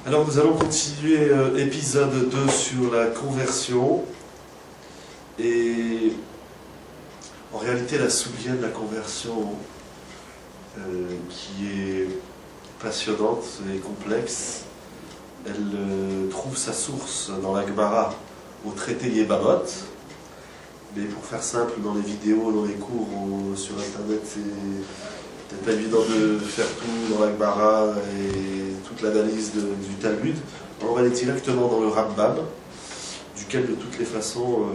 Alors nous allons continuer épisode 2 sur la conversion. Et en réalité la soulière de la conversion qui est passionnante et complexe, elle trouve sa source dans la Gemara au traité Yebamot. Mais pour faire simple, dans les vidéos, dans les cours sur internet, c'est peut-être pas évident de faire tout dans la Gemara et toute l'analyse du Talmud. Alors on va aller directement dans le Rambam, duquel de toutes les façons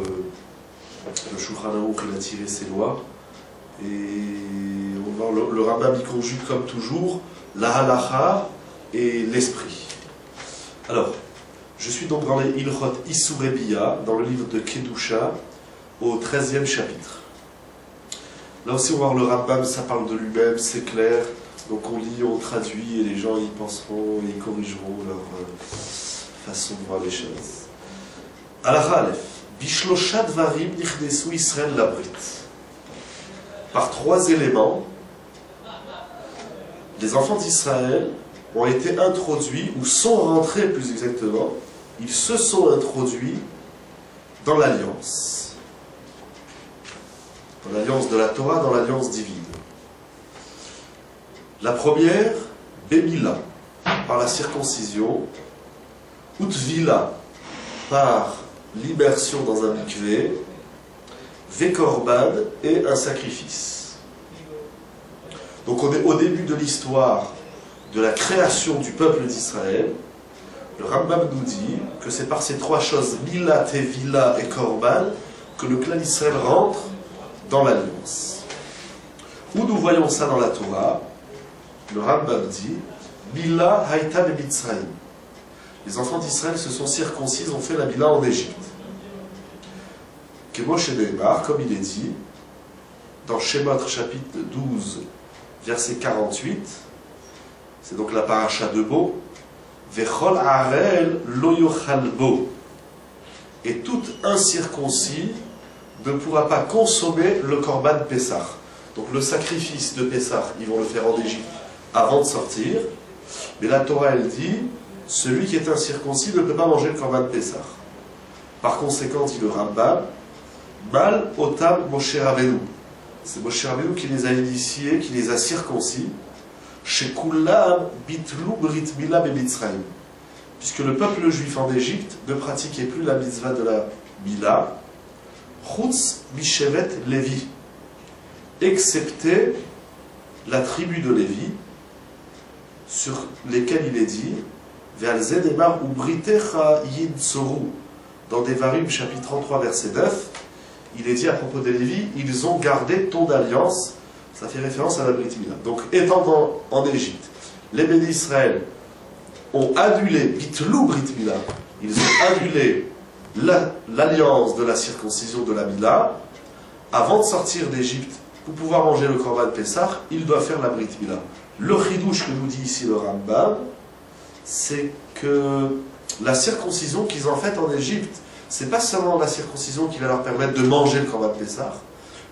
le Shulchan Aruch il a tiré ses lois. Et on va voir le Rambam il conjugue comme toujours la halacha et l'esprit. Alors, je suis donc dans les Ilchot Issurei Bia, dans le livre de Kedusha, au 13e chapitre. Là aussi on va voir le Rambam, ça parle de lui-même, c'est clair. Donc on lit, on traduit et les gens y penseront et y corrigeront leur façon de voir les choses. Halacha Aleph. Bishlosha dvarim nichnesu Israël labrit. Par 3 éléments, les enfants d'Israël ont été introduits, ou sont rentrés plus exactement, ils se sont introduits dans l'alliance. Dans l'alliance de la Torah, dans l'alliance divine. La première, Bémila, par la circoncision, Utvila, par l'immersion dans un mikvé, Vekorban et un sacrifice. Donc on est au début de l'histoire de la création du peuple d'Israël. Le Rambam nous dit que c'est par ces 3 choses, Mila, Tevila et Korban, que le clan d'Israël rentre dans l'alliance. Où nous voyons ça dans la Torah? Le Rambam dit Mila Haïta Mitzrayim. Les enfants d'Israël se sont circoncis, ont fait la Mila en Égypte. Kemoshe Neymar, comme il est dit, dans Shemot chapitre 12, verset 48, c'est donc la paracha de Bo, Vechol Arel lo yochal bo. Et tout incirconcis ne pourra pas consommer le Korban Pessah. Donc le sacrifice de Pessah, ils vont le faire en Égypte avant de sortir. Mais la Torah, elle dit, celui qui est incirconcis ne peut pas manger le Korban Pessah. Par conséquent, dit le Rambam, Mal otam Moshe Rabbeinu. C'est Moshe Rabbeinu qui les a initiés, qui les a circoncis. Shekulam bitlu brit mila bemitzrayim. Puisque le peuple juif en Égypte ne pratiquait plus la mitzvah de la Mila, Chutz mishevet Lévi, excepté la tribu de Lévi, sur lesquels il est dit Ve'alzen emar ubritecha yinsoru. Dans Devarim chapitre 33 verset 9, il est dit à propos des Lévi, ils ont gardé ton alliance. Ça fait référence à la Brit Mila. Donc étant en Égypte, les bénis d'Israël ont annulé Bitlou Brit Mila, ils ont annulé l'alliance de la circoncision de la Mila. Avant de sortir d'Égypte, pour pouvoir manger le Korban Pessah, ils doivent faire la Brit Mila. Le chidouche que nous dit ici le Rambam, c'est que la circoncision qu'ils ont faite en Égypte, c'est pas seulement la circoncision qui va leur permettre de manger le Korban Pessah,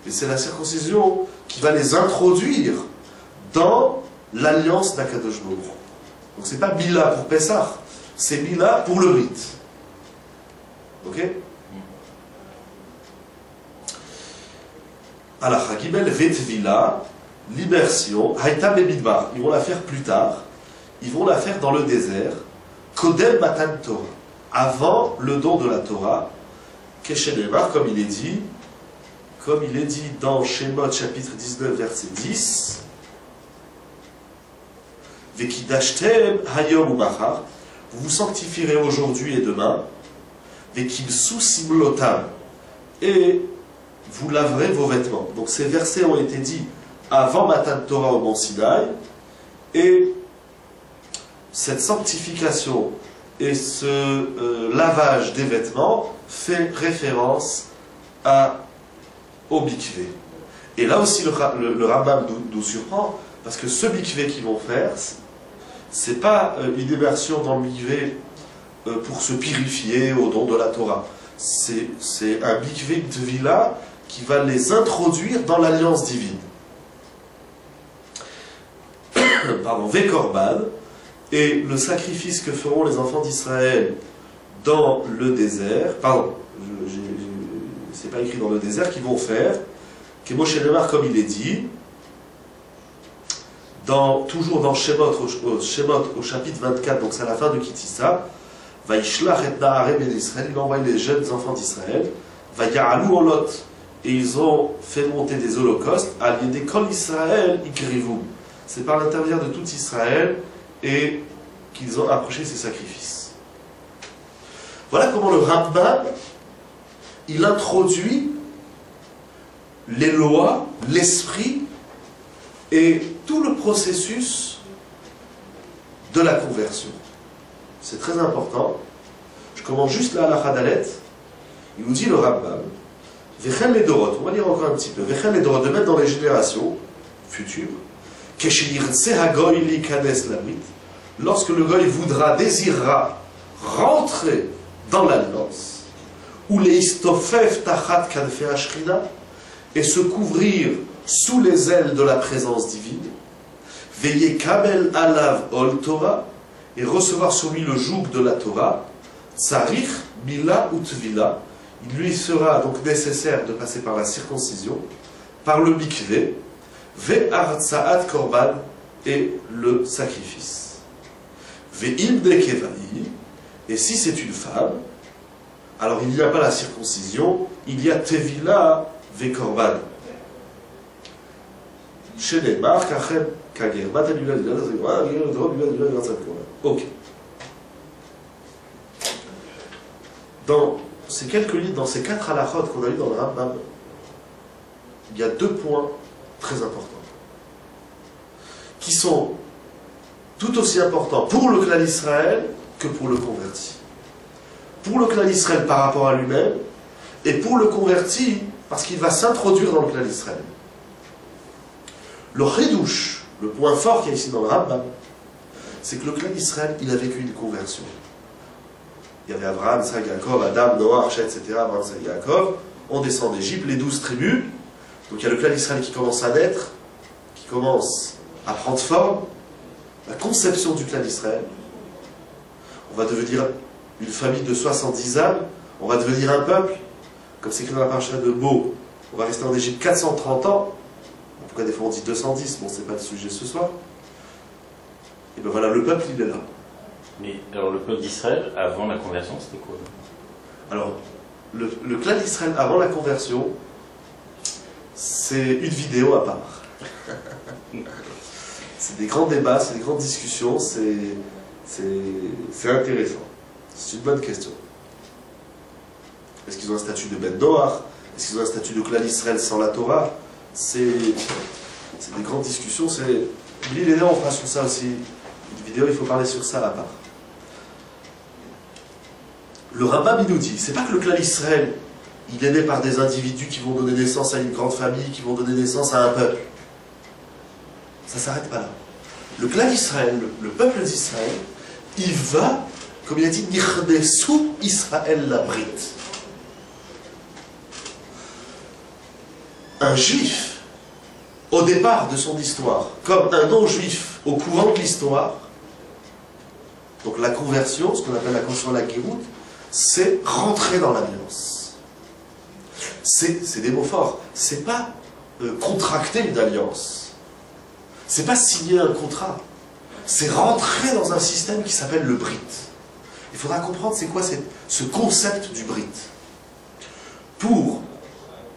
mais c'est la circoncision qui va les introduire dans l'alliance d'Akadosh Baruch Hu. Donc c'est pas Mila pour Pessah, c'est Mila pour le rite. Ok? Halacha Gimel Vetvila, l'immersion, Haïta Bemidbar, ils vont la faire plus tard, ils vont la faire dans le désert, Kodem Matan Torah, avant le don de la Torah, Keshenemar, comme il est dit dans Shemot chapitre 19 verset 10, Vekidashtem hayom umachar, vous vous sanctifierez aujourd'hui et demain, Vekimsu simlotam, et vous laverez vos vêtements. Donc ces versets ont été dits avant Matan Torah au mont Sinaï, et cette sanctification et ce lavage des vêtements fait référence au mikvé. Et là aussi le Rambam nous surprend, parce que ce mikvé qu'ils vont faire, c'est pas une immersion dans le mikvé pour se purifier au don de la Torah. C'est un mikvé de villa qui va les introduire dans l'alliance divine. Pardon, Vekorban, et le sacrifice que feront les enfants d'Israël dans le désert, pardon, c'est pas écrit dans le désert, qu'ils vont faire, Moshe Lemar, comme il est dit, toujours dans Shemot, au chapitre 24, donc c'est à la fin de Kitissa, Vaishlach et Naharem et d'Israël, il envoie les jeunes enfants d'Israël, Vaya'alou Olot, et ils ont fait monter des holocaustes, à l'idée Kol Israël Ikrivum. C'est par l'intermédiaire de tout Israël et qu'ils ont approché ces sacrifices. Voilà comment le Rambam, il introduit les lois, l'esprit et tout le processus de la conversion. C'est très important. Je commence juste là à la Hadalet. Il nous dit le Rambam, Vechen les Dorot, on va lire encore un petit peu, Vechen les Dorot, de même dans les générations futures, lorsque le Goy voudra, désirera rentrer dans l'alliance, ou les istofef tachat kanfe ashrina, et se couvrir sous les ailes de la présence divine, veillez kamel alav ol Torah, et recevoir sur lui le joug de la Torah, tsarich mila utvila, il lui sera donc nécessaire de passer par la circoncision, par le mikvé, ve'artsaat korban, et le sacrifice. Ve'im dekevai, et si c'est une femme, alors il n'y a pas la circoncision, il y a tevila ve'korban. Shenemar kachem kager, ok. Dans ces quelques lignes, dans ces 4 halachot qu'on a eu dans le Rambam, il y a 2 points très importants, qui sont tout aussi importants pour le clan d'Israël que pour le converti. Pour le clan d'Israël par rapport à lui-même, et pour le converti parce qu'il va s'introduire dans le clan d'Israël. Le chidouche, le point fort qu'il y a ici dans le Rambam, c'est que le clan d'Israël, il a vécu une conversion. Il y avait Abraham, Isaac, Jacob, Adam, Noah, Archet, etc. Abraham, Isaac, Jacob. On descend d'Égypte, les 12 tribus. Donc il y a le clan d'Israël qui commence à naître, qui commence à prendre forme. La conception du clan d'Israël. On va devenir une famille de 70 âmes. On va devenir un peuple. Comme c'est écrit dans la paracha de Bo, on va rester en Égypte 430 ans. Pourquoi des fois on dit 210? Bon, c'est pas le sujet ce soir. Et ben voilà, le peuple, il est là. Mais alors le peuple d'Israël, avant la conversion, c'était quoi? Alors, le clan d'Israël avant la conversion, c'est une vidéo à part. C'est des grands débats, c'est des grandes discussions, c'est intéressant. C'est une bonne question. Est-ce qu'ils ont un statut de Ben Noach? Est-ce qu'ils ont un statut de clan d'Israël sans la Torah? C'est des grandes discussions. On fera sur ça aussi une vidéo, il faut parler sur ça à part. Le Rambam, il nous dit, c'est pas que le clan d'Israël, il est né par des individus qui vont donner naissance à une grande famille, qui vont donner naissance à un peuple. Ça s'arrête pas là. Le clan d'Israël, le peuple d'Israël, il va, comme il a dit, Nichdesu Israël la Brit. Un juif, au départ de son histoire, comme un non-juif au courant de l'histoire, donc la conversion, ce qu'on appelle la conversion à la Gérout, c'est rentrer dans l'alliance. C'est des mots forts. C'est pas contracter une alliance. C'est pas signer un contrat. C'est rentrer dans un système qui s'appelle le Brit. Il faudra comprendre c'est quoi ce concept du Brit. Pour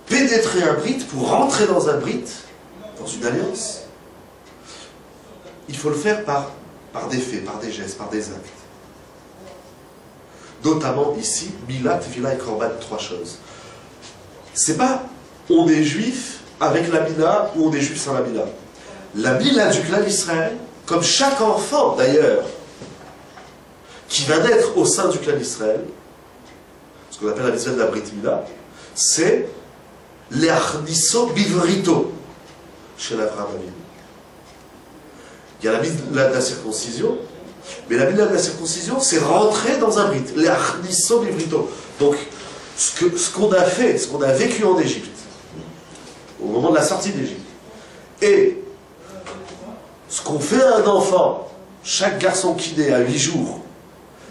pénétrer un Brit, pour rentrer dans un Brit, dans une alliance, il faut le faire par des faits, par des gestes, par des actes. Notamment ici, Mila, Tefila et Korban, 3 choses. C'est pas on est juif avec la Mila ou on est juif sans la Mila. La Mila du clan d'Israël, comme chaque enfant d'ailleurs, qui va naître au sein du clan d'Israël, ce qu'on appelle la mitzvah de la Brit Mila, c'est l'Achniso Bivrito chez l'Avraham Avinu. Il y a la Mila de la circoncision, mais la Mila de la circoncision, c'est rentrer dans un Brit, l'Achniso Bivrito. Donc, ce qu'on a fait, ce qu'on a vécu en Égypte, au moment de la sortie d'Égypte, et ce qu'on fait à un enfant chaque garçon qui naît à 8 jours,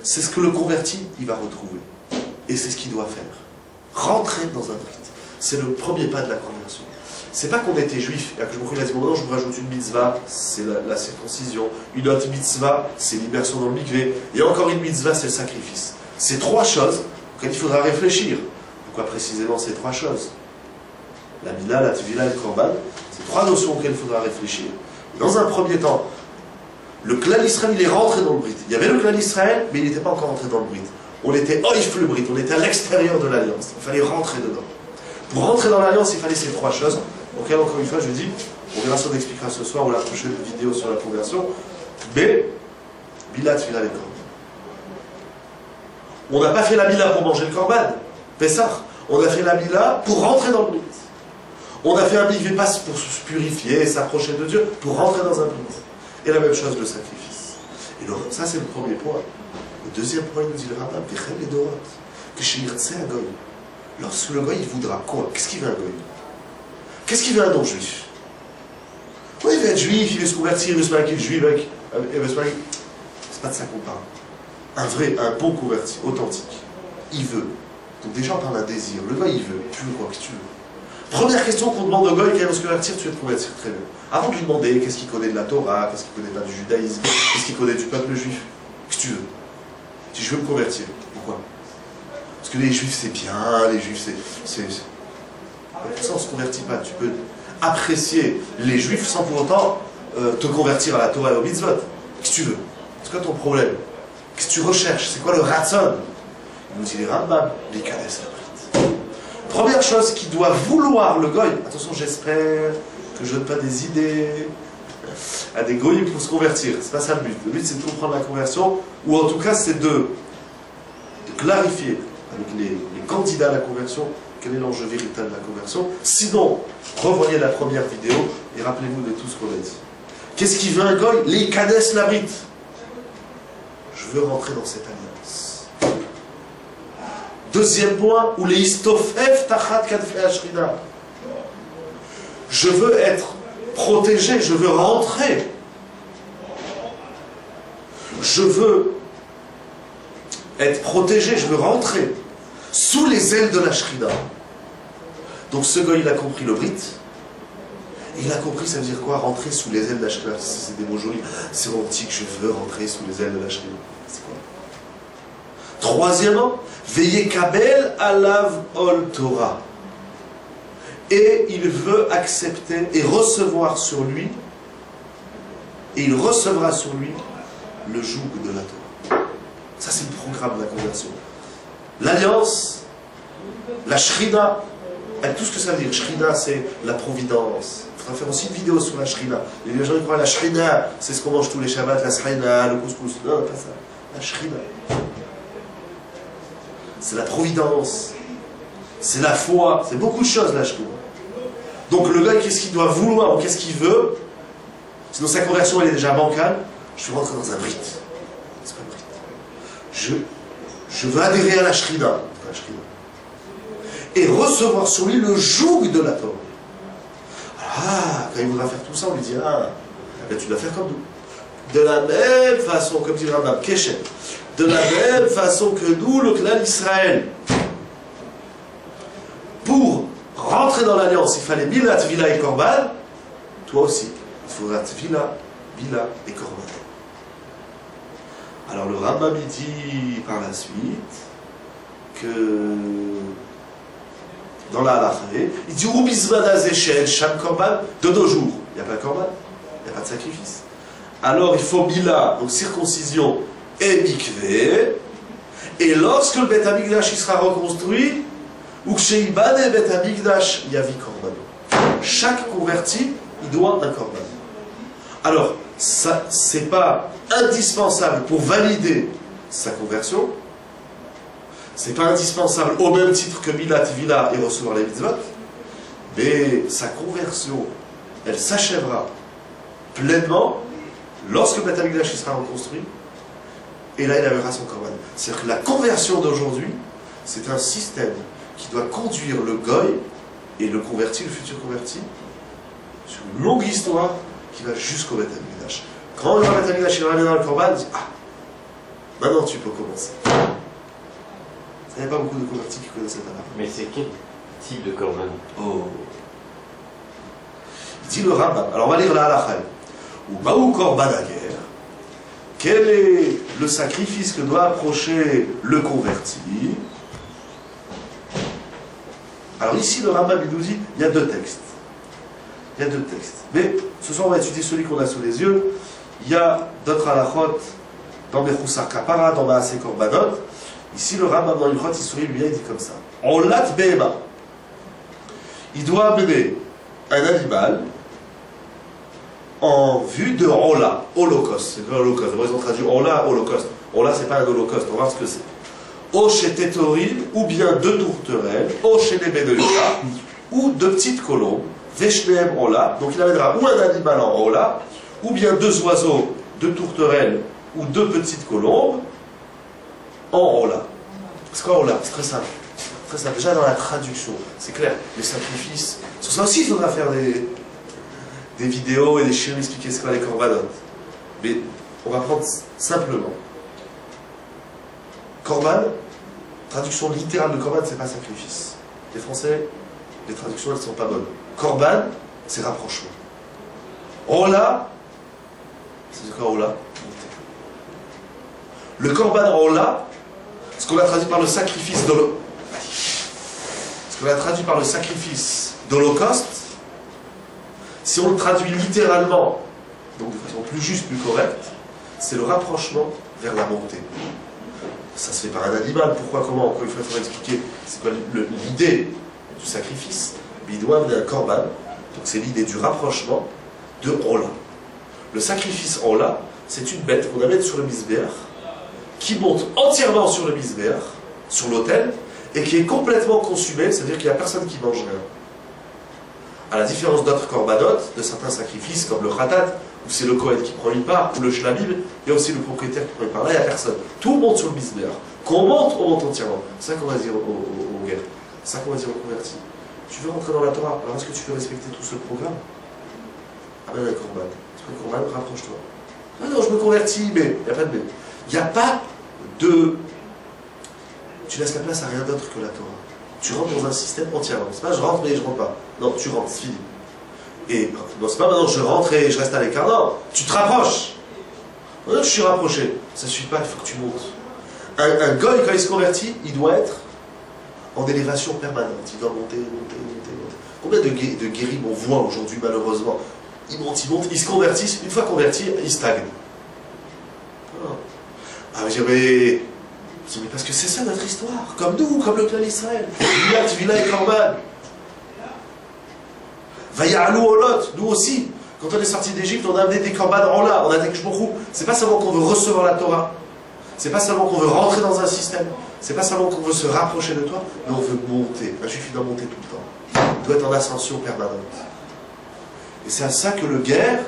c'est ce que le converti, il va retrouver. Et c'est ce qu'il doit faire. Rentrer dans un brit. C'est le premier pas de la conversion. C'est pas qu'on était juif, et que je me dis, non, je vous rajoute une mitzvah, c'est la circoncision. Une autre mitzvah, c'est l'immersion dans le mikvé. Et encore une mitzvah, c'est le sacrifice. C'est 3 choses auxquelles il faudra réfléchir. Pourquoi précisément ces 3 choses? La Mila, la Tvila et le Korban, c'est 3 notions auxquelles il faudra réfléchir. Dans un premier temps, le clan d'Israël, il est rentré dans le brit. Il y avait le clan d'Israël, mais il n'était pas encore rentré dans le brit. On était oif le brit, on était à l'extérieur de l'alliance. Il fallait rentrer dedans. Pour rentrer dans l'alliance, il fallait ces 3 choses. Donc, encore une fois, je dis, on verra si on expliquera ce soir ou la prochaine vidéo sur la conversion. Mais, Mila, Tvila et Korban. On n'a pas fait la Mila pour manger le Korban, Pessah. On a fait la Mila pour rentrer dans le brit. On a fait un mikvé pas pour se purifier et s'approcher de Dieu, pour rentrer dans un brit. Et la même chose, le sacrifice. Et donc, ça, c'est le premier point. Le deuxième point, il nous dit le rabbin, que chez Irtse un goy. Lorsque le goy, il voudra quoi? Qu'est-ce qu'il veut un goy? Qu'est-ce qu'il veut un non-juif? Oui, il veut être juif, il veut se convertir, il veut se marier avec juif, c'est pas de ça qu'on parle. Un vrai, un bon converti, authentique. Il veut. Donc déjà, on parle d'un désir. Le goy, il veut. Tu veux quoi? Qu'est-ce que tu veux? Première question qu'on demande au goy qui veut se convertir, tu veux te convertir très bien. Avant de lui demander qu'est-ce qu'il connaît de la Torah, qu'est-ce qu'il connaît pas du judaïsme, qu'est-ce qu'il connaît du peuple juif, qu'est-ce que tu veux? Si je veux me convertir, pourquoi? Parce que les juifs c'est bien, les juifs c'est... Pour ça on ne se convertit pas, tu peux apprécier les juifs sans pour autant te convertir à la Torah et au mitzvot. Qu'est-ce que tu veux? C'est quoi ton problème? Qu'est-ce que tu recherches? C'est quoi le ratzon? Il nous dit les Rambam, les Kades la Brit. Première chose qu'il doit vouloir le goy, attention j'espère que je ne donne pas des idées à des goyim pour se convertir, c'est pas ça le but. Le but c'est de comprendre la conversion, ou en tout cas c'est de clarifier avec les candidats à la conversion quel est l'enjeu véritable de la conversion. Sinon, revoyez la première vidéo et rappelez-vous de tout ce qu'on a dit. Qu'est-ce qui veut un goy? Les Kades la Brit. Je veux rentrer dans cette alliance. Deuxième point, où les istofef tachat kadfei ashrina. Je veux être protégé, je veux rentrer. Je veux être protégé, je veux rentrer sous les ailes de la Shrina. Donc ce gars, il a compris le brit. Il a compris, ça veut dire quoi? Rentrer sous les ailes de la Shrina. C'est des mots jolis. C'est romantique, je veux rentrer sous les ailes de la Shrina. C'est quoi? Troisièmement, veillez kabel alav ol Torah. Et il veut accepter et recevoir sur lui, et il recevra sur lui le joug de la Torah. Ça c'est le programme de la conversion. L'alliance, la Shrina, avec tout ce que ça veut dire. Shrina c'est la providence. Il faudra faire aussi une vidéo sur la Shrina. Les gens ils croient la Shrina, c'est ce qu'on mange tous les Shabbats, la Shrina, le couscous. Non, pas ça. La Shrina. C'est la providence. C'est la foi. C'est beaucoup de choses la Shrina. Donc le gars, qu'est-ce qu'il doit vouloir ou qu'est-ce qu'il veut? Sinon sa conversion elle est déjà bancale. Je veux rentrer dans un brit. C'est pas un brit. Je veux adhérer à la Shrina. Et recevoir sur lui le joug de la Torah. Ah, quand il voudra faire tout ça, on lui dit ah, ben, tu dois faire comme nous. De la même façon, comme dit le Rambam, Keshem, de la même façon que nous, le clan d'Israël, pour rentrer dans l'alliance, il fallait Mila, Tvila et Korban. Toi aussi, il faudra Tvila, Bila et Korban. Alors le Rambam il dit par la suite que dans la halakha, il dit Ubizmana Zeshel, Sham Korban, de nos jours, il n'y a pas de Korban, il n'y a pas de sacrifice. Alors il faut Bila, donc circoncision et mikvé, et lorsque le Beth Amikdash il sera reconstruit, ou que chez Ibane Beth Amikdash Yavi Korban. Chaque converti, il doit un Korban. Alors, ça, c'est pas indispensable pour valider sa conversion. C'est pas indispensable au même titre que Mila Tvila et recevoir les mitzvot. Mais sa conversion, elle s'achèvera pleinement lorsque le Beth Amikdash sera reconstruit. Et là, il avera son korban. C'est-à-dire que la conversion d'aujourd'hui, c'est un système qui doit conduire le goy et le converti, le futur converti, sur une longue histoire qui va jusqu'au Beth Amikdash. Quand le Rav Tamid Ashir vient dans le Korban, il dit ah, maintenant tu peux commencer. Il n'y a pas beaucoup de convertis qui connaissent cette halakha. Mais c'est quel type de korban? Oh. Il dit le Rambam. Alors on va lire la halakha. Ou Maou Korban Ager. Quel est le sacrifice que doit approcher le converti? Alors ici, le Rambam il nous dit, il y a deux textes. Il y a deux textes. Mais ce soir, on va étudier celui qu'on a sous les yeux. Il y a d'autres halachot dans Mechoussar Kapara, dans Maaseh Korbanot. Ici, le Rambam dans l'Ilchot, il sourit, lui, il dit comme ça. Olat Behema. Il doit amener un animal en vue de Ola, holocauste. C'est quoi holocauste? Ils ont traduit Ola, holocauste. Ola, c'est pas un holocauste, on va voir ce que c'est. O chez Tétorim, ou bien deux tourterelles, O chez les Bénéluka, ou deux petites colombes, Veshneem Ola. Donc il amènera ou un animal en Ola, ou bien deux oiseaux, deux tourterelles, ou deux petites colombes en Ola. C'est quoi Ola? C'est très simple. Très simple. Déjà dans la traduction, c'est clair, les sacrifices. Sur ça aussi, il faudra faire des vidéos et des chiens expliquer ce qu'est les corbanotes. Mais on va prendre simplement. Korban, traduction littérale de Korban, c'est pas sacrifice. Les Français, les traductions, elles sont pas bonnes. Korban, c'est rapprochement. Ola, c'est quoi Ola? Le Korban Ola, ce qu'on a traduit par le sacrifice d'Holocauste, si on le traduit littéralement, donc de façon plus juste, plus correcte, c'est le rapprochement vers la montée. Ça se fait par un animal, pourquoi, comment, encore une fois, il faudra expliquer c'est quoi l'idée du sacrifice. Mais il doit amener un korban, donc c'est l'idée du rapprochement de Ola. Le sacrifice Ola, c'est une bête qu'on amène sur le misbéach, qui monte entièrement sur le misbéach, sur l'autel, et qui est complètement consumée, c'est-à-dire qu'il n'y a personne qui mange rien. À la différence d'autres corbanotes, de certains sacrifices, comme le khatat, où c'est le Kohen qui prend une part, ou le shlamim, il y a aussi le propriétaire qui prend une part. Là, il n'y a personne. Tout monte sur le misbéach. Qu'on monte, on monte entièrement. C'est ça qu'on va dire aux guerres. C'est ça qu'on va dire aux convertis. Tu veux rentrer dans la Torah, alors est-ce que tu veux respecter tout ce programme? Amène un korban. Tu veux un korban, rapproche-toi. Ah non, je me convertis, mais il n'y a pas de mais. Il n'y a pas de... Tu laisses la place à rien d'autre que la Torah. Tu rentres dans un système entièrement. C'est pas je rentre mais je rentre pas. Non, tu rentres, c'est fini. Et bon, c'est pas maintenant je rentre et je reste à l'écart. Non, tu te rapproches. Non, je suis rapproché. Ça ne suffit pas, il faut que tu montes. Un goy, quand il se convertit, il doit être en élévation permanente. Il doit monter, monter, monter, monter. Combien de guéris on voit aujourd'hui, malheureusement? Ils montent, ils se convertissent. Une fois convertis, ils stagnent. Ah, mais parce que c'est ça notre histoire. Comme nous, comme le clan d'Israël. Villa et Korban. Vaya'alou Olot, nous aussi. Quand on est sorti d'Égypte, on a amené des Korban en là. On a des Kshmochou. C'est pas seulement qu'on veut recevoir la Torah. C'est pas seulement qu'on veut rentrer dans un système. C'est pas seulement qu'on veut se rapprocher de toi, mais on veut monter. Un juif, il doit monter tout le temps. Il doit être en ascension permanente. Et c'est à ça que le guerre,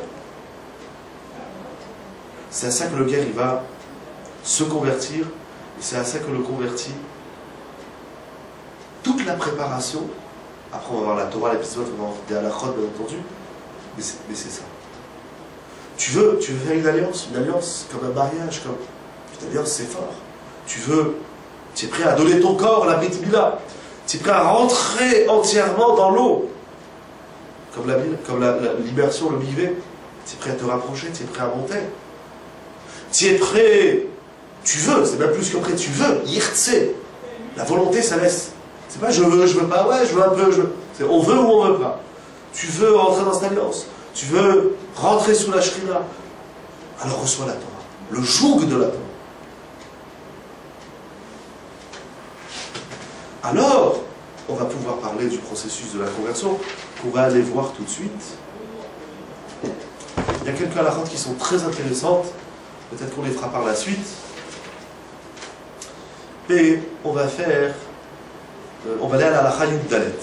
il va se convertir. Et c'est à ça que le converti, toute la préparation, après on va voir la Torah, l'épisode, on va voir des halachot bien entendu, mais c'est ça. Tu veux faire une alliance comme un mariage, comme une alliance c'est fort. Tu es prêt à donner ton corps, la Brit Mila, tu es prêt à rentrer entièrement dans l'eau, comme l'immersion, le bivet, tu es prêt à te rapprocher, tu es prêt à monter, tu es prêt. Tu veux, c'est même plus que prêt, tu veux, yirtse. La volonté, ça laisse. C'est pas je veux pas, ouais, je veux un peu, je veux. C'est on veut ou on veut pas. Tu veux rentrer dans cette alliance. Tu veux rentrer sous la shrina. Alors reçois la Torah. Le joug de la Torah. Alors, on va pouvoir parler du processus de la conversion, qu'on va aller voir tout de suite. Il y a quelques halachot qui sont très intéressantes. Peut-être qu'on les fera par la suite. Et on va aller à la halakha Yud Dalet.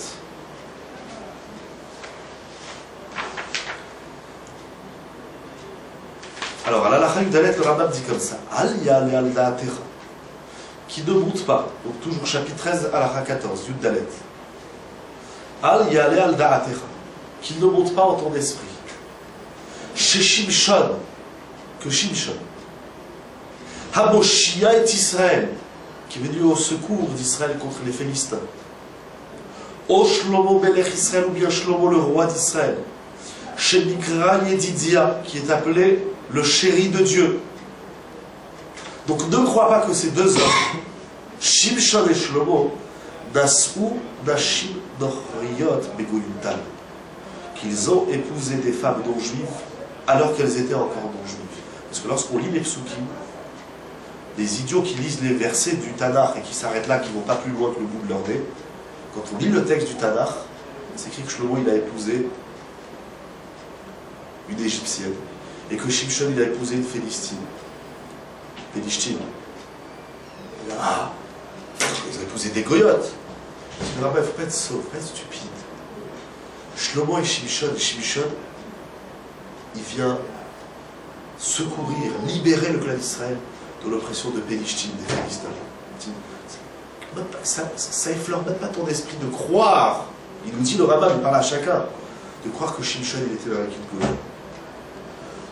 Alors, à la halakha Yud Dalet, le Rambam dit comme ça: Al yale al da'atecha, qui ne monte pas. Donc, toujours chapitre 13, halakha 14, Yud Dalet. Al yale al da'atecha, qu'il ne monte pas en ton esprit. Chez Shimshon, que Shimshon. Hamoshia est Israël, qui est venu au secours d'Israël contre les Philistins. O Shlomo Melech Israël, ou bien Shlomo le roi d'Israël. Shenikra Yedidia, qui est appelé le chéri de Dieu. Donc ne crois pas que ces deux hommes, Shimshon et Shlomo, Nasou Nashim Nochriot Begoyutal, qu'ils ont épousé des femmes non juives alors qu'elles étaient encore non juives. Parce que lorsqu'on lit les psukim, les idiots qui lisent les versets du Tanakh et qui s'arrêtent là, qui ne vont pas plus loin que le bout de leur nez, quand on lit le texte du Tanakh, c'est écrit que Shlomo il a épousé une égyptienne et que Shimshon il a épousé une philistine. Ah, ils ont épousé des coyotes. Il ne faut pas être sauf, pas être stupide. Shlomo et Shimshon, il vient secourir, libérer le clan d'Israël de l'oppression de Pélishtim, des Philistins. Ça effleure même pas ton esprit de croire. Il nous dit, le rabbin, il parle à chacun, de croire que Shimshon il était dans la Kilgoy.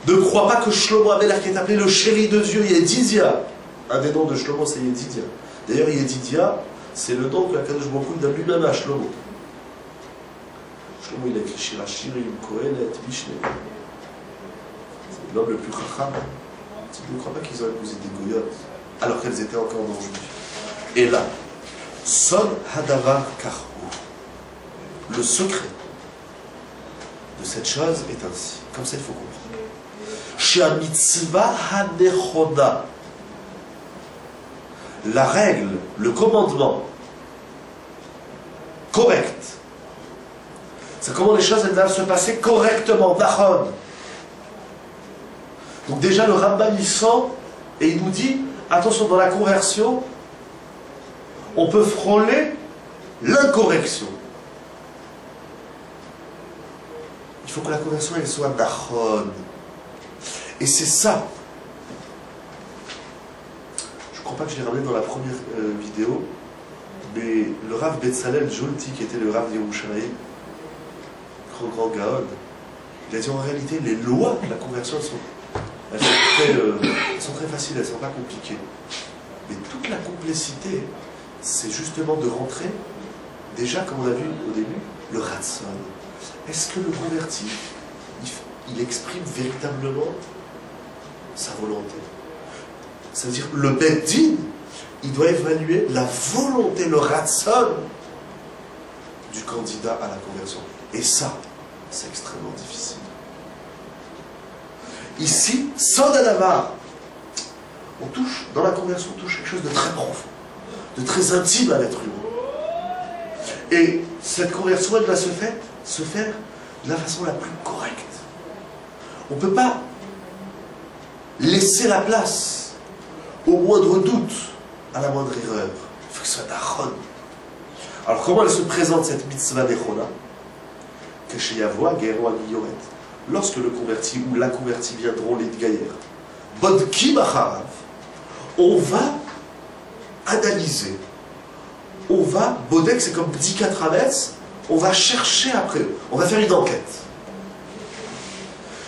Ne crois pas que Shlomo Amelach, qui est appelé le chéri de Dieu, Yedidia. Un des noms de Shlomo, c'est Yedidia. D'ailleurs, Yedidia, c'est le nom que Akadosh Baruch Hu donne lui-même à Shlomo. Shlomo, il a écrit Shirachirim, Kohelet, Mishneh. C'est l'homme le plus chacham. Tu ne crois pas qu'ils ont épousé des goyotes alors qu'elles étaient encore non juives. Et là, Son Hadavar Karhu. Le secret de cette chose est ainsi. Comme ça, il faut comprendre. Shea mitzvah hanechona. La règle, le commandement correct. C'est comment les choses elles doivent se passer correctement, nachon. Donc déjà le Rambam il sent et il nous dit, attention, dans la conversion, on peut frôler l'incorrection. Il faut que la conversion elle soit nachon. Et c'est ça. Je ne crois pas que je l'ai ramené dans la première vidéo, mais le Rav Betzalel Jolti, qui était le Rav d'Yerushalayim, grand Gaon, il a dit en réalité, les lois de la conversion, elles sont très faciles, elles ne sont pas compliquées. Mais toute la complexité, c'est justement de rentrer, déjà, comme on a vu au début, le Ratson. Est-ce que le converti, il exprime véritablement sa volonté? Ça veut dire, le Beddin, il doit évaluer la volonté, le Ratson du candidat à la conversion. Et ça, c'est extrêmement difficile. Ici, sans Dadavar, on touche, dans la conversion, on touche quelque chose de très profond, de très intime à l'être humain. Et cette conversion, elle doit se faire de la façon la plus correcte. On ne peut pas laisser la place au moindre doute, à la moindre erreur. Il faut que ce soit d'achon. Alors comment elle se présente cette mitzvah d'echona? Que chez Yavoa, Guéro Aguilloret, lorsque le converti ou la convertie viendront les Gaïr, Bodki Bacharav, on va analyser, on va, Bodek c'est comme Bdika Traves, on va chercher après eux, on va faire une enquête.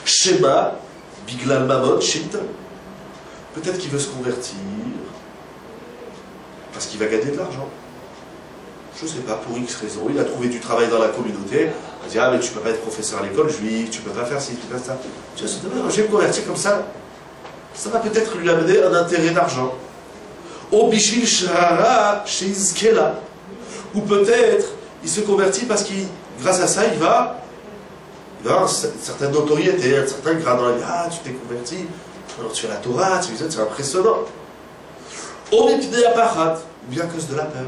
Shema, Biglal Mamot, Shinton, peut-être qu'il veut se convertir, parce qu'il va gagner de l'argent. Je ne sais pas, pour X raison, il a trouvé du travail dans la communauté, il a dit, ah mais tu ne peux pas être professeur à l'école juive, tu ne peux pas faire ci, tu peux pas ça. Tu vois, je vais me convertir comme ça va peut-être lui amener un intérêt d'argent. Ou Bishvil Shrara Sheizkela. Ou peut-être, il se convertit parce qu'il, grâce à ça, il va avoir une certaine notoriété, un certain grade dans la vie. Ah, tu t'es converti, alors tu as la Torah, c'est impressionnant. Ou bien à cause de la peur.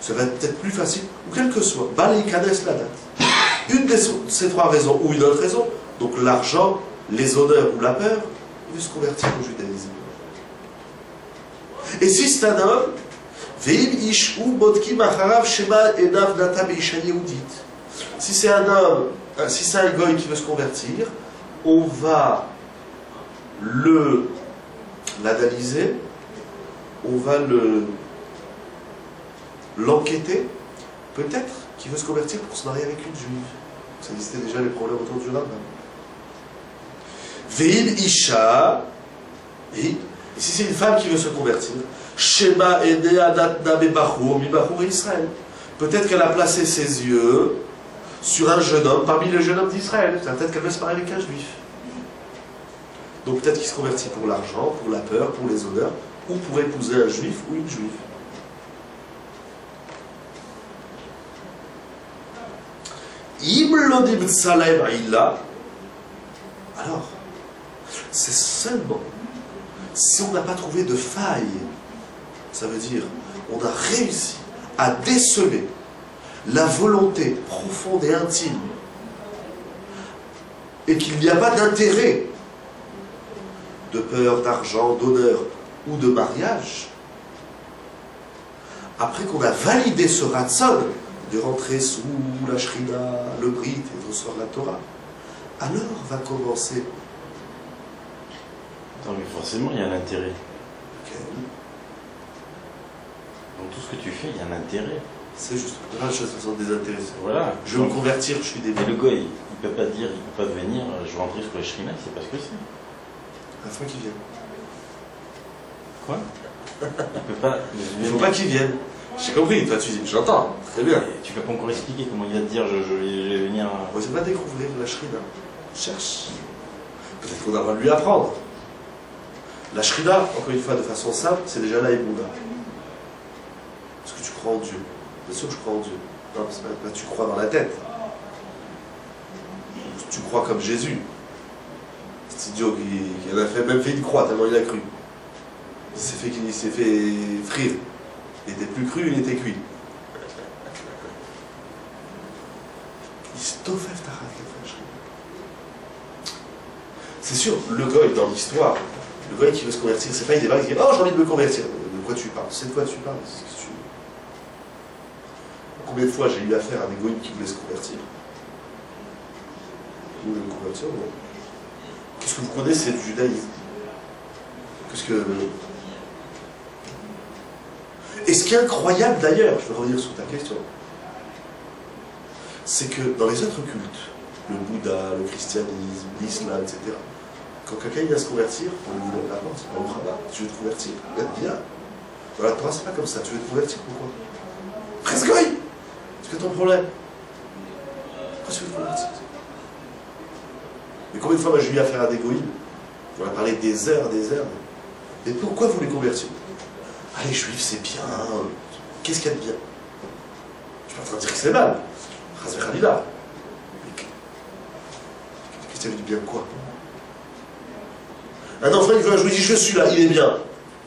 Ça va être peut-être plus facile, ou quel que soit. Balikanes la date. Une de ces trois raisons, ou une autre raison, donc l'argent, les honneurs ou la peur, il veut se convertir au judaïsme. Et si c'est un homme, si c'est un homme, si c'est un goy qui veut se convertir, on va l'analyser, on va l'enquêter, peut-être qu'il veut se convertir pour se marier avec une juive. Ça existait déjà les problèmes autour du Rambam. Ve'im Isha, et si c'est une femme qui veut se convertir, Shema Enea Natna Bebachur, Mibachur Israël. Peut-être qu'elle a placé ses yeux sur un jeune homme parmi les jeunes hommes d'Israël. Peut-être qu'elle veut se marier avec un juif. Donc peut-être qu'il se convertit pour l'argent, pour la peur, pour les honneurs, ou pour épouser un juif ou une juive. Alors, c'est seulement si on n'a pas trouvé de faille, ça veut dire on a réussi à déceler la volonté profonde et intime et qu'il n'y a pas d'intérêt de peur, d'argent, d'honneur ou de mariage, après qu'on a validé ce ratson de rentrer sous la shrina, le brit et de recevoir la Torah, alors va commencer. Attends, mais forcément, il y a un intérêt. Okay. Dans tout ce que tu fais, il y a un intérêt. C'est juste. Là, je suis désintéressé. Voilà. Je veux me convertir, je suis débile. Et le goy, il ne peut pas dire, il ne peut pas venir, je vais rentrer sur la shrina, il ne sait pas ce que c'est. La fois qu'il vienne. Quoi? Il peut pas. Il ne faut pas qu'il vienne. J'ai compris, toi tu dis, j'entends, très bien. Et tu peux pas encore expliquer comment il va te dire, je vais venir. On va découvrir la shrina. Cherche. Peut-être qu'on va lui apprendre. La shrina, encore une fois, de façon simple, c'est déjà la Emouna. Parce que tu crois en Dieu. Bien sûr que je crois en Dieu. Non, c'est pas tu crois dans la tête. Tu crois comme Jésus. Cet idiot qui en a fait, même fait une croix tellement il a cru. Il s'est fait frire. Il était plus cru, il était cuit. C'est sûr, le goy dans l'histoire, le goy qui veut se convertir, c'est pas il débarque et dit oh j'ai envie de me convertir. De quoi tu parles? C'est de quoi tu parles? C'est ce que tu... Combien de fois j'ai eu affaire à des goïs qui voulaient se convertir? Vous voulez me convertir? Non. Qu'est-ce que vous connaissez du judaïsme? Qu'est-ce que... Et ce qui est incroyable d'ailleurs, je vais revenir sur ta question, c'est que dans les autres cultes, le Bouddha, le christianisme, l'islam, etc., quand quelqu'un vient se convertir, on lui ouvre la porte, c'est pas au Rabat, tu veux te convertir, viens. Dans la Torah, c'est pas comme ça, tu veux te convertir, pourquoi? Presgoï! C'est que ton problème. Pourquoi tu veux te convertir? Mais combien de fois moi j'ai eu affaire à des goïms? On a parlé des heures, mais pourquoi vous les convertir? Ah, les juifs, c'est bien. Qu'est-ce qu'il y a de bien? Je suis pas en train de dire que c'est mal. Razé Khalila. Qu'est-ce qu'il y a de bien de quoi? Un enfant, il veut un jouet, il dit je suis là, il est bien.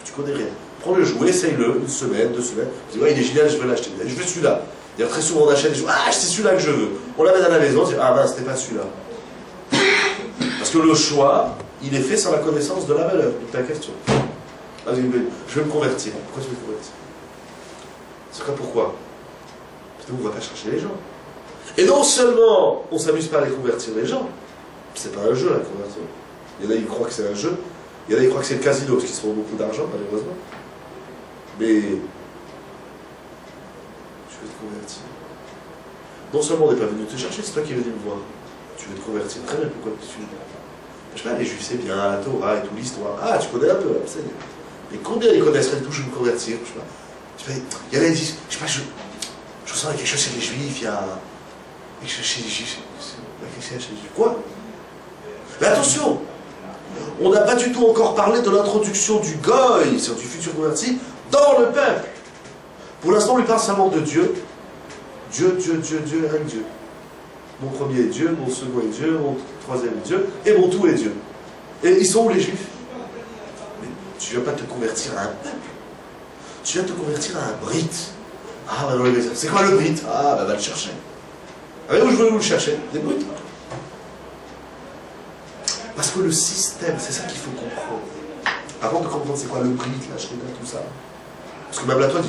Tu connais rien. Prends le jouet, essaye-le, une semaine, 2 semaines. Tu dis ouais, il est génial, je veux l'acheter. Je veux celui-là. D'ailleurs, très souvent, on achète des jouets. Ah, c'est celui-là que je veux. On l'amène à la maison, on dit ah ben, c'était pas celui-là. Parce que le choix, il est fait sans la connaissance de la valeur. Donc ta question. Ah, je veux me convertir. Pourquoi tu veux me convertir? C'est quoi pourquoi? Parce qu'on ne va pas chercher les gens. Et non seulement on ne s'amuse pas à les convertir les gens, c'est pas un jeu la conversion. Il y en a qui croient que c'est un jeu, il y en a qui croient que c'est le casino, parce qu'ils se font beaucoup d'argent malheureusement. Mais tu veux te convertir. Non seulement on n'est pas venu te chercher, c'est toi qui es venu me voir. Tu veux te convertir, très bien, pourquoi tu veux? Je sais pas, les juifs c'est bien, la Torah et tout l'histoire. Ah, tu connais un peu, là, c'est bien. Mais combien ils connaissent rien du tout, je veux me convertir? Je sais pas, il y en a qui disent, je sais pas, je ressens quelque chose chez les juifs, il y a quelque chose chez les juifs. Quoi? Mais attention, on n'a pas du tout encore parlé de l'introduction du goy, c'est-à-dire du futur converti, dans le peuple. Pour l'instant, on lui parle seulement de Dieu. Dieu, un Dieu. Mon premier est Dieu, mon second est Dieu, mon troisième est Dieu, et mon tout est Dieu. Et ils sont où les juifs? Mais tu ne viens pas te convertir à un peuple. Tu viens te convertir à un brit. Ah, bah non, c'est quoi le brit? Ah, bah va le chercher. Ah, mais où je veux le chercher? Des brits. Parce que le système, c'est ça qu'il faut comprendre. Avant de comprendre c'est quoi le brit, la shrina, tout ça. Parce que même là, toi,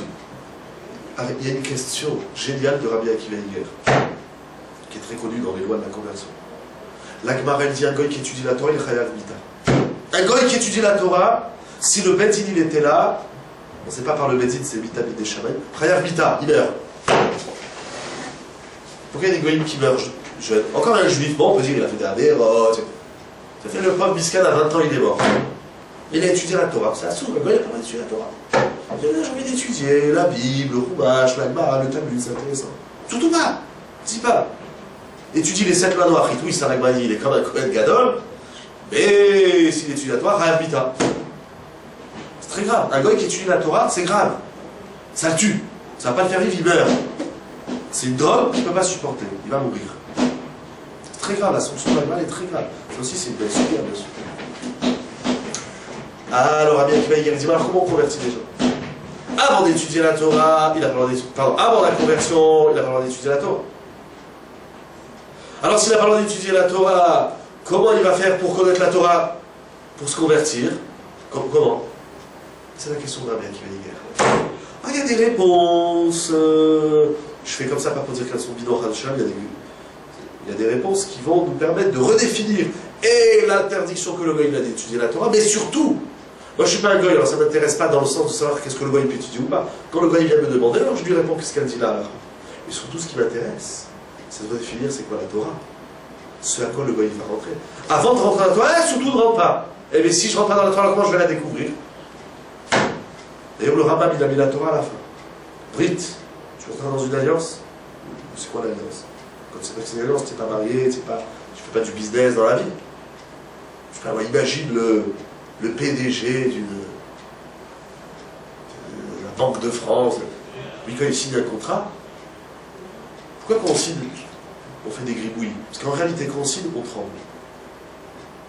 il y a une question géniale de Rabbi Akiva Iger, qui est très connue dans les lois de la conversion. La Gemara, elle dit un goy qui étudie la Torah, il est chayav mita. Un goy qui étudie la Torah, si le Beit Din il était là, on ne sait pas par le Beit Din, c'est mita des shaman, chayav mita, il meurt. Pourquoi il y a des goyim qui meurent jeunes? Encore un juif, bon, on peut dire il a fait des avérotes. Ça fait le pauvre Biscan à 20 ans, il est mort. Il a étudié la Torah. Ça s'ouvre, il n'a pas étudié la Torah. J'ai envie d'étudier la Bible, le Chumash, la Gemara, le Talmud, c'est intéressant. Surtout pas. Dis pas. Étudie les 7 lois noachites. Oui, c'est un Agmani, il est comme un Kohen Gadol. Mais s'il étudie la Torah, Rahabita. C'est très grave. Un goy qui étudie la Torah, c'est grave. Ça le tue. Ça va pas le faire vivre, il meurt. C'est une drogue qu'il ne peut pas supporter. Il va mourir. C'est très grave, la sanction de l'animal est très grave. Ça aussi, c'est une belle super, bien sûr. Alors, Rabbi Akiva Iger dit, alors comment on convertit les gens? Avant d'étudier la Torah, il a pas le droit d'étudier. Pardon, avant la conversion, il n'a pas le droit d'étudier la Torah. Alors, s'il n'a pas le droit d'étudier la Torah, comment il va faire pour connaître la Torah? Pour se convertir? Comment? C'est la question de Rabbi Akiva Iger. Ah, il y a des réponses. Je fais comme ça, pas pour dire qu'elles sont bidons, il y a des réponses qui vont nous permettre de redéfinir et l'interdiction que le goy a d'étudier la Torah, mais surtout, moi je ne suis pas un goy, alors ça ne m'intéresse pas dans le sens de savoir qu'est-ce que le goy peut étudier ou pas. Quand le goy vient me demander, alors je lui réponds qu'est-ce qu'elle dit là. Et surtout, ce qui m'intéresse, c'est de redéfinir c'est quoi la Torah. Ce à quoi le goy va rentrer. Avant de rentrer dans la Torah, surtout ne rentre pas. Eh bien, si je ne rentre pas dans la Torah, comment je vais la découvrir? D'ailleurs, le Rambam, il a mis la Torah à la fin. Brit, tu rentres dans une alliance? C'est quoi l'alliance? Quand c'est pas une alliance, tu n'es pas marié, tu fais pas du business dans la vie. Enfin, moi, imagine le PDG de la Banque de France. Lui, quand il signe un contrat, pourquoi quand on signe, on fait des gribouillis? Parce qu'en réalité, quand on signe, on tremble.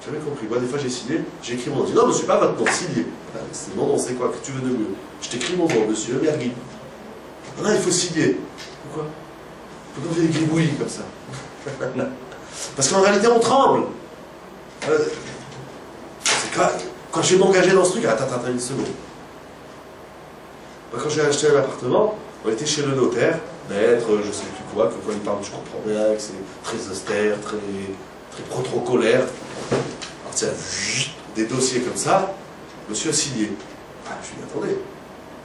J'ai jamais compris. Moi, des fois, j'ai signé, j'ai écrit mon nom. Je dis non, monsieur, pas votre nom, signé. C'est mon nom, c'est quoi? Que tu veux de mieux? Je t'écris mon nom, monsieur Mergui. Non, il faut signer. Pourquoi? Pourquoi on fait des gribouillis comme ça? Parce qu'en réalité, on tremble. Quand je vais m'engager dans ce truc, attends une seconde. Moi, quand j'ai acheté un appartement, on était chez le notaire, maître, je sais plus quoi, que quand il parle, je comprends bien, que c'est très austère, très protocolaire. Alors tiens, des dossiers comme ça, monsieur a signé. Ah, je lui dis, attendez,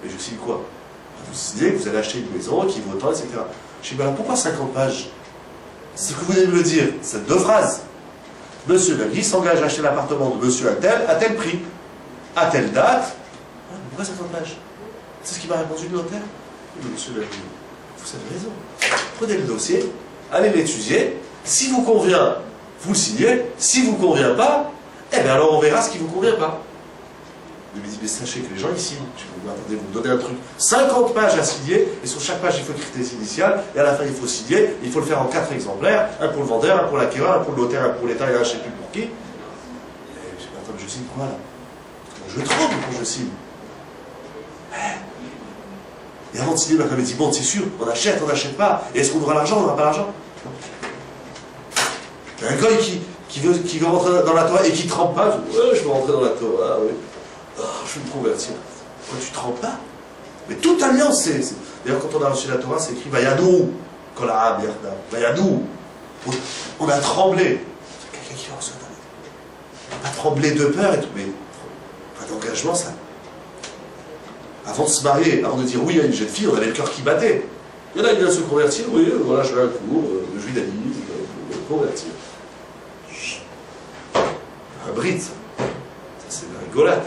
mais je signe quoi? Vous signez que vous allez acheter une maison qui vaut tant, etc. Je lui dis, ben, pourquoi 50 pages? C'est ce que vous venez de me le dire, c'est 2 phrases. Monsieur Nagui s'engage à acheter l'appartement de monsieur à tel prix, à telle date. Ah, pourquoi 50 pages? C'est ce qui m'a répondu le notaire. Oui, monsieur Nagui, vous avez raison. Prenez le dossier, allez l'étudier. Si vous convient, vous le signez. Si vous ne convient pas, eh bien alors on verra ce qui ne vous convient pas. Il me dit, mais sachez que les gens ils signent. Je dis, attendez, vous me donnez un truc, 50 pages à signer, et sur chaque page il faut écrire tes initiales, et à la fin il faut signer, il faut le faire en 4 exemplaires, un pour le vendeur, un pour l'acquéreur, un pour le notaire, un pour l'État, et un je ne sais plus pour qui. Et je dis, attends, je signe quoi là? Je tremble quand je signe. Et avant de signer, ma femme me dit, bon, c'est sûr, on achète pas, et est-ce qu'on aura l'argent, on n'aura pas l'argent? Un gars qui veut rentrer dans la Torah et qui ne trempe pas, je dis, ouais, je veux rentrer dans la Torah, oui. Oh, je vais me convertir. Quand tu ne trempes pas? Mais toute alliance, c'est... D'ailleurs, quand on a reçu la Torah, c'est écrit Vayadou, Kola Birda, Vayadou. On a tremblé. C'est quelqu'un qui va recevoir. On n'a pas tremblé de peur et tout, mais pas d'engagement, ça. Avant de se marier, avant de dire oui à une jeune fille, on avait le cœur qui battait. Il y en a qui viennent se convertir, oui, voilà, je vais à un cours, de judaïsme, de me convertir. Un bride, ça c'est la rigolade.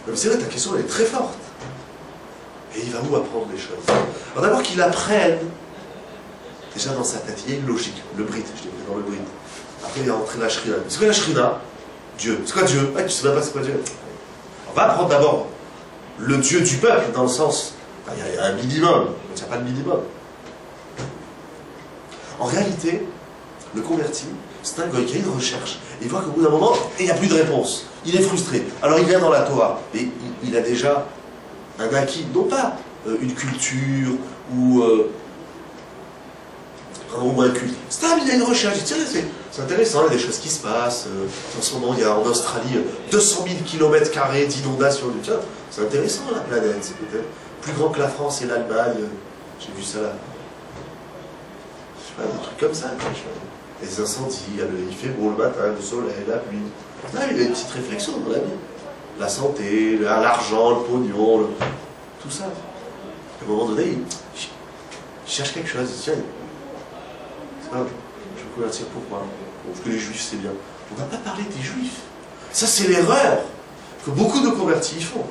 Mais c'est vrai, ta question elle est très forte. Et il va où apprendre les choses? Alors d'abord qu'il apprenne, déjà dans sa tête, il y a une logique. Le bride, je l'ai pris dans le bride. Après il va rentrer la shrina. C'est quoi la shrina? Dieu. C'est quoi Dieu? Ah, tu sais même pas c'est quoi Dieu? On va apprendre d'abord le Dieu du peuple, dans le sens, il y a un minimum, il n'y a pas de minimum. En réalité, le converti, c'est un gars qui a une recherche, et il voit qu'au bout d'un moment, il n'y a plus de réponse. Il est frustré. Alors il vient dans la Torah, et il a déjà un acquis, non pas une culture ou un culte. Stable, il a une recherche. Il dit, tiens, c'est intéressant, il y a des choses qui se passent. En ce moment, il y a en Australie 200 000 km² d'inondations. Tiens, c'est intéressant la planète, c'est peut-être plus grand que la France et l'Allemagne. J'ai vu ça là. Je sais pas, des trucs comme ça. Les incendies, il fait beau le matin, le soleil, la pluie. Là, il a une petite réflexion dans la vie. La santé, l'argent, le pognon, tout ça. À un moment donné, il cherche quelque chose. Tiens, je convertir, pourquoi? Parce que les juifs c'est bien. On ne va pas parler des juifs. Ça c'est l'erreur que beaucoup de convertis font.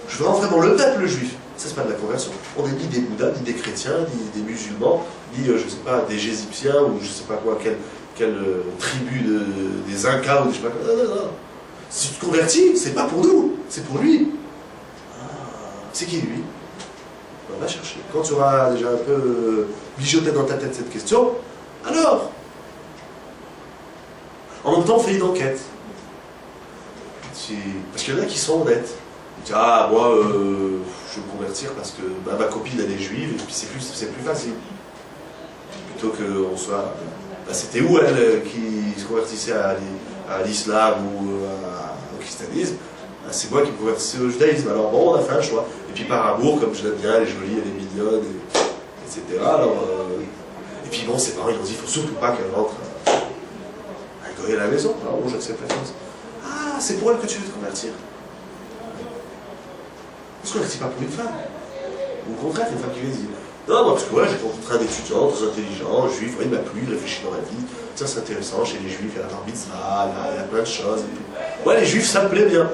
Je veux vraiment le peuple juif. Ça c'est pas de la conversion. On n'est ni des bouddhas, ni des chrétiens, ni des musulmans, ni je sais pas, des égyptiens ou je sais pas quoi, quelle tribu des Incas ou je sais pas quoi. Non, non, non. Si tu te convertis, c'est pas pour nous, c'est pour lui. C'est qui lui? On va chercher. Quand tu auras déjà un peu mijoté dans ta tête cette question, alors, en même temps, on fait une enquête. Parce qu'il y en a qui sont honnêtes. Ils disent, ah, moi, je veux me convertir parce que bah, ma copine, elle est juive, et puis c'est plus facile. Plutôt qu'on soit... Bah, c'était où, elle, qui se convertissait à l'islam ou au christianisme? Bah, c'est moi qui me convertissais au judaïsme. Alors bon, on a fait un choix. Et puis par amour, comme je l'aime bien, elle est jolie, elle est mignonne, etc. Alors, et puis bon, ses parents, ils ont dit, il ne faut surtout pas qu'elle rentre à Goy à la maison. Alors bon, j'accepte la chose. Ah, c'est pour elle que tu veux te convertir. On ne se convertit pas pour une femme. Ou au contraire, une femme qui vient dire, non, moi, parce que ouais, j'ai rencontré un étudiant très intelligent, juif, ouais, il m'a plu, il réfléchit dans la vie. Ça, c'est intéressant, chez les juifs, il y a la bar mitzvah, il y a plein de choses. Ouais, les juifs, ça me plaît bien.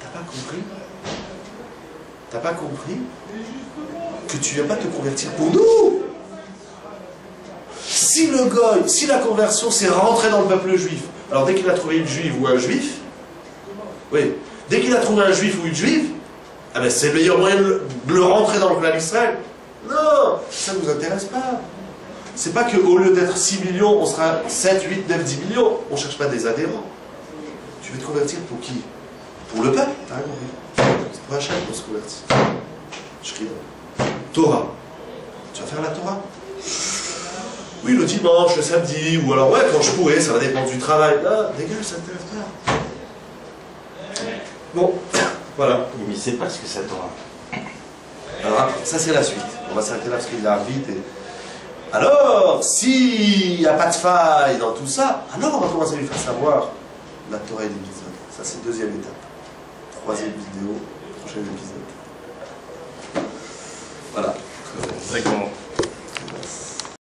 T'as pas compris? T'as pas compris que tu viens pas te convertir pour nous? Si le goy, si la conversion, c'est rentrer dans le peuple juif, alors dès qu'il a trouvé une juive ou un juif, oui, dès qu'il a trouvé un juif ou une juive, ah ben c'est le meilleur moyen de le rentrer dans le clan d'Israël. Non, ça ne nous intéresse pas. C'est pas qu'au lieu d'être 6 millions, on sera 7, 8, 9, 10 millions. On ne cherche pas des adhérents. Tu veux te convertir pour qui? Pour le peuple? C'est pour Hachem qu'on se convertit. Je crie. Torah. Tu vas faire la Torah? Oui, le dimanche, le samedi, ou alors ouais, quand je pourrais, ça va dépendre du travail. Ah, dégage, ça ne t'intéresse pas. Bon, voilà. Mais c'est pas ce que ça Torah. Alors, ça c'est la suite. On va s'arrêter là parce qu'il arrive vite. Alors, s'il n'y a pas de faille dans tout ça, alors on va commencer à lui faire savoir la Torah et les mitzvot. Ça c'est deuxième étape. Troisième vidéo, prochain épisode. Voilà. C'est comment?